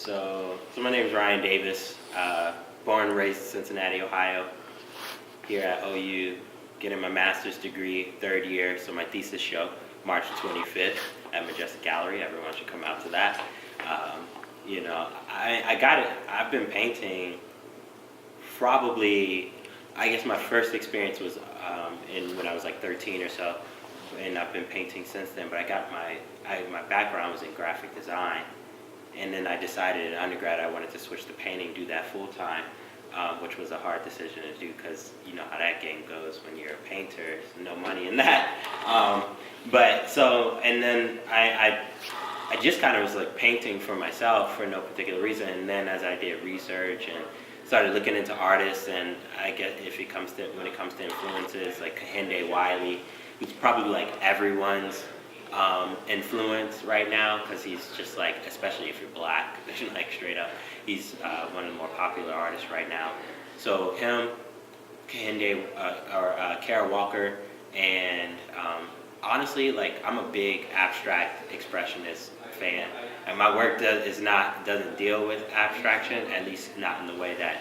So my name is Ryan Davis, born and raised in Cincinnati, Ohio, here at OU, getting my master's degree, third year, so my thesis show, March 25th at Majestic Gallery. Everyone should come out to that. I got it. I've been painting probably, I guess my first experience was when I was like 13 or so, and I've been painting since then, but I got my background was in graphic design. And then I decided in undergrad I wanted to switch to painting, do that full time, which was a hard decision to do because you know how that game goes when you're a painter. There's no money in that. And then I just kind of was like painting for myself for no particular reason. And then as I did research and started looking into artists, and I guess when it comes to influences like Kehinde Wiley, who's probably like everyone's influence right now, because he's just like, especially if you're black, like straight up, he's one of the more popular artists right now. So him, Kehinde, Kara Walker, and honestly, like I'm a big abstract expressionist fan, and my work doesn't deal with abstraction, at least not in the way that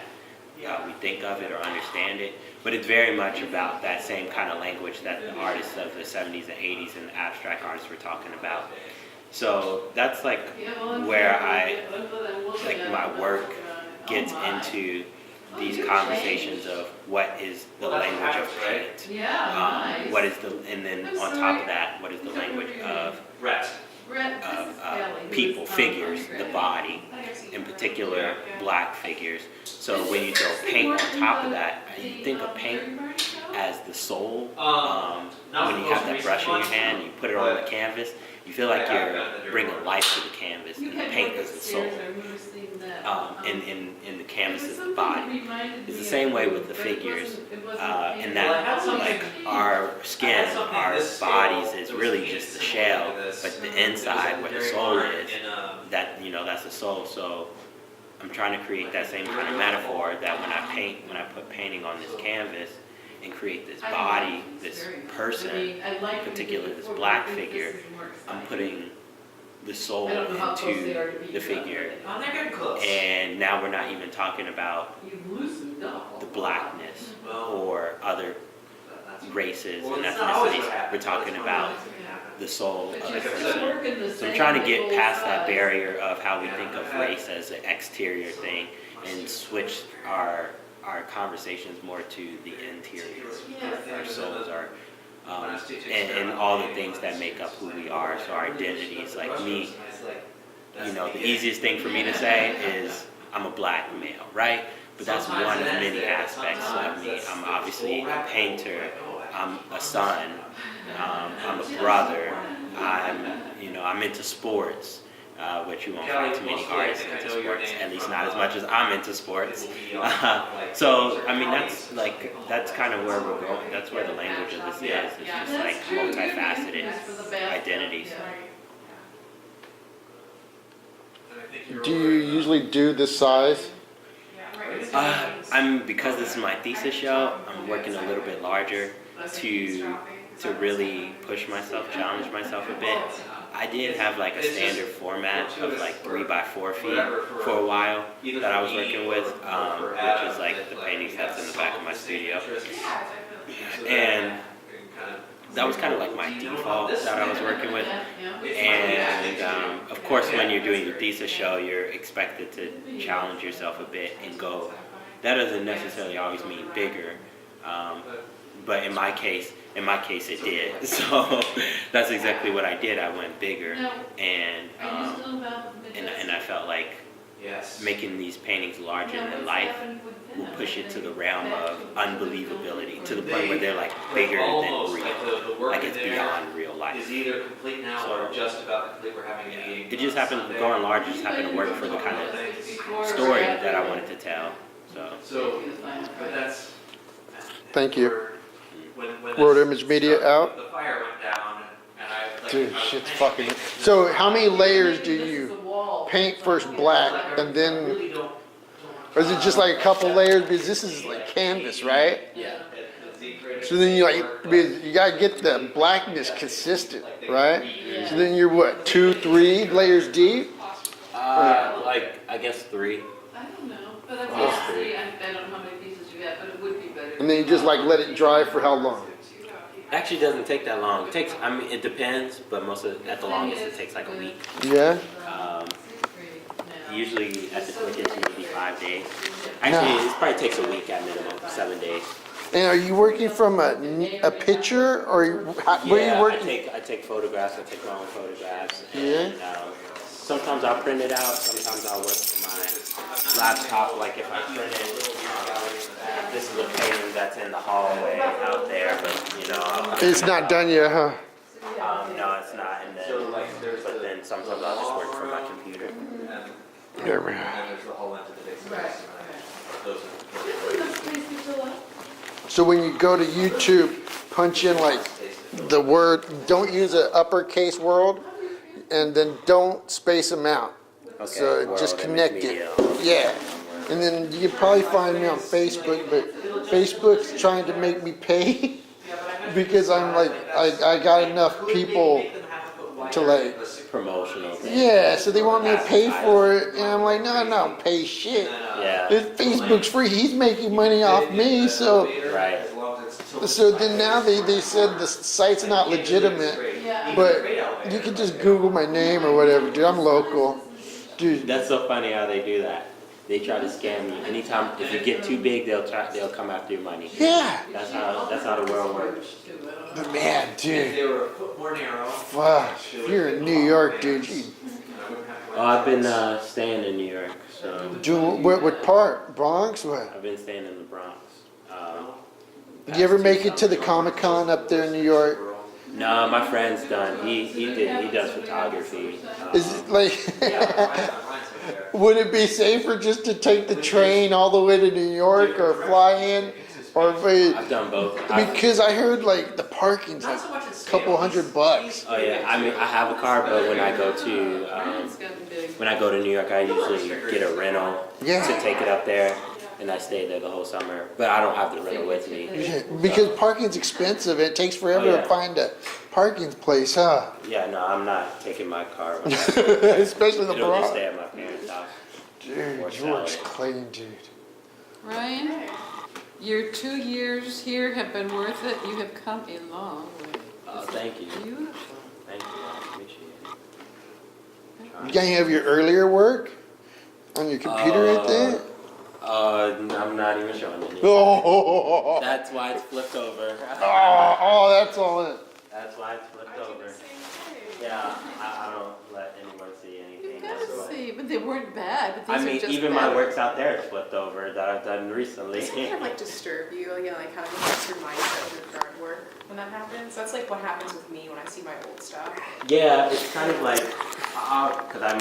we think of it or understand it, but it's very much about that same kind of language that the artists of the 70s and 80s and the abstract artists were talking about. So that's like where my work gets into these conversations of what is the language of paint, and then on top of that, what is the language of people, figures, the body, in particular black figures. So when you throw paint on top of that, you think of paint as the soul. When you have that brush in your hand, you put it on the canvas, you feel like you're bringing life to the canvas, and the paint is the soul. And the canvas is the body. It's the same way with the figures, in that like our skin, our bodies is really just the shell, but the inside where the soul is, that's the soul. So I'm trying to create that same kind of metaphor that when I put painting on this canvas and create this body, this person, in particular this black figure, I'm putting the soul into the figure. And now we're not even talking about the blackness or other races and ethnicities. We're talking about the soul of the person. So I'm trying to get past that barrier of how we think of race as an exterior thing and switch our conversations more to the interior, our souls, and all the things that make up who we are. So our identities, like me, the easiest thing for me to say is I'm a black male, right? But that's one of many aspects of me. I'm obviously a painter, I'm a son, I'm a brother, I'm into sports, which you won't find too many artists into sports, at least not as much as I'm into sports. So, I mean, that's kind of where we're going. That's where the language of this is. It's just like multifaceted identities. Do you usually do this size? Because this is my thesis show, I'm working a little bit larger to really push myself, challenge myself a bit. I did have like a standard format of like 3x4 feet for a while that I was working with, which is like the paintings that's in the back of my studio. And that was kind of like my default that I was working with. And of course, when you're doing your thesis show, you're expected to challenge yourself a bit and go. That doesn't necessarily always mean bigger, but in my case it did. So that's exactly what I did. I went bigger, and I felt like making these paintings larger than life will push it to the realm of unbelievability, to the point where they're like bigger than real, like it's beyond real life. Is either complete now or just about complete. We're having a meeting. It just happened, going large just happened to work for the kind of story that I wanted to tell. So but that's. Thank you. When Worldimagemedia out. The fire went down, and Dude, shit's fucking. So how many layers do you paint first black and then, or is it just like a couple layers? Because this is like canvas, right? Yeah. So then you gotta get the blackness consistent, right? So then you're what, 2, 3 layers deep? Like I guess 3. I don't know, but I Oh. will see, I don't know how many pieces you have, but it would be better. And then you just like let it dry for how long? It actually doesn't take that long. It takes, I mean, it depends, but at the longest it takes like a week. Yeah? Usually at the quickest maybe 5 days. Actually, it probably takes a week at minimum, 7 days. And are you working from a picture or where are you working? I take photographs. I take my own photographs. Yeah. And, sometimes I'll print it out. Sometimes I'll work from my laptop. Like if I print it, this is a painting that's in the hallway out there, but you know. It's not done yet, huh? No, it's not. And then, but then sometimes I'll just work from my computer. There we go. And then there's the whole end of the big space. Right. Those Isn't enough space to fill up? So when you go to YouTube, punch in like the word, don't use an uppercase world, and then don't space them out. Okay, So just connect it. Worldimagemedia. Yeah. And then you can probably find me on Facebook, but Facebook's trying to make me pay because I'm like, I got enough people to like, Promotional thing. yeah, so they want me to pay for it, and I'm like, no, I don't pay shit. Yeah. If Facebook's free, he's making money off me, so. Right. So then now they said the site's not legitimate, Yeah. but you can just Google my name or whatever, dude. I'm local. Dude, That's so funny how they do that. They try to scam you. Anytime if you get too big, they'll come after your money. yeah. That's how the world works. But man, dude, They were a foot more narrow. fuck. If you're in New York, dude, you Oh, I've been staying in New York, so doing what part? Bronx? What? I've been staying in the Bronx. Did you ever make it to the Comic-Con up there in New York? No, my friend's done. He does photography. Is it like, would it be safer just to take the train all the way to New York or fly in? Or I've done both. because I heard like the parking's like a couple $100. Oh yeah, I mean I have a car, but when I go to It's gotten big. when I go to New York, I usually get a rental Yeah. to take it up there, and I stay there the whole summer. But I don't have the rental with me. Yeah, because parking's expensive. It takes forever Oh, yeah. to find a parking place, huh? Yeah, no, I'm not taking my car. Especially the It'll just Bronx. stay at my parents' house. Dude, Or George sell it. Clayton, dude. Ryan, your 2 years here have been worth it. You have come a long way. Thank you. Beautiful. Thank you. I appreciate it. You can't have your earlier work on your computer right there? I'm not even showing it. Oh, That's why it's flipped over. that's all it. That's why it's flipped over. Yeah, I don't let anyone see anything. You gotta whatsoever. see, but they weren't bad. But these I are mean, just even bad. my works out there is flipped over that I've done recently. Does it kind of like disturb you, like kind of affects your mindset of your current work when that happens? That's like what happens with me when I see my old stuff. Yeah, it's kind of like, because I'm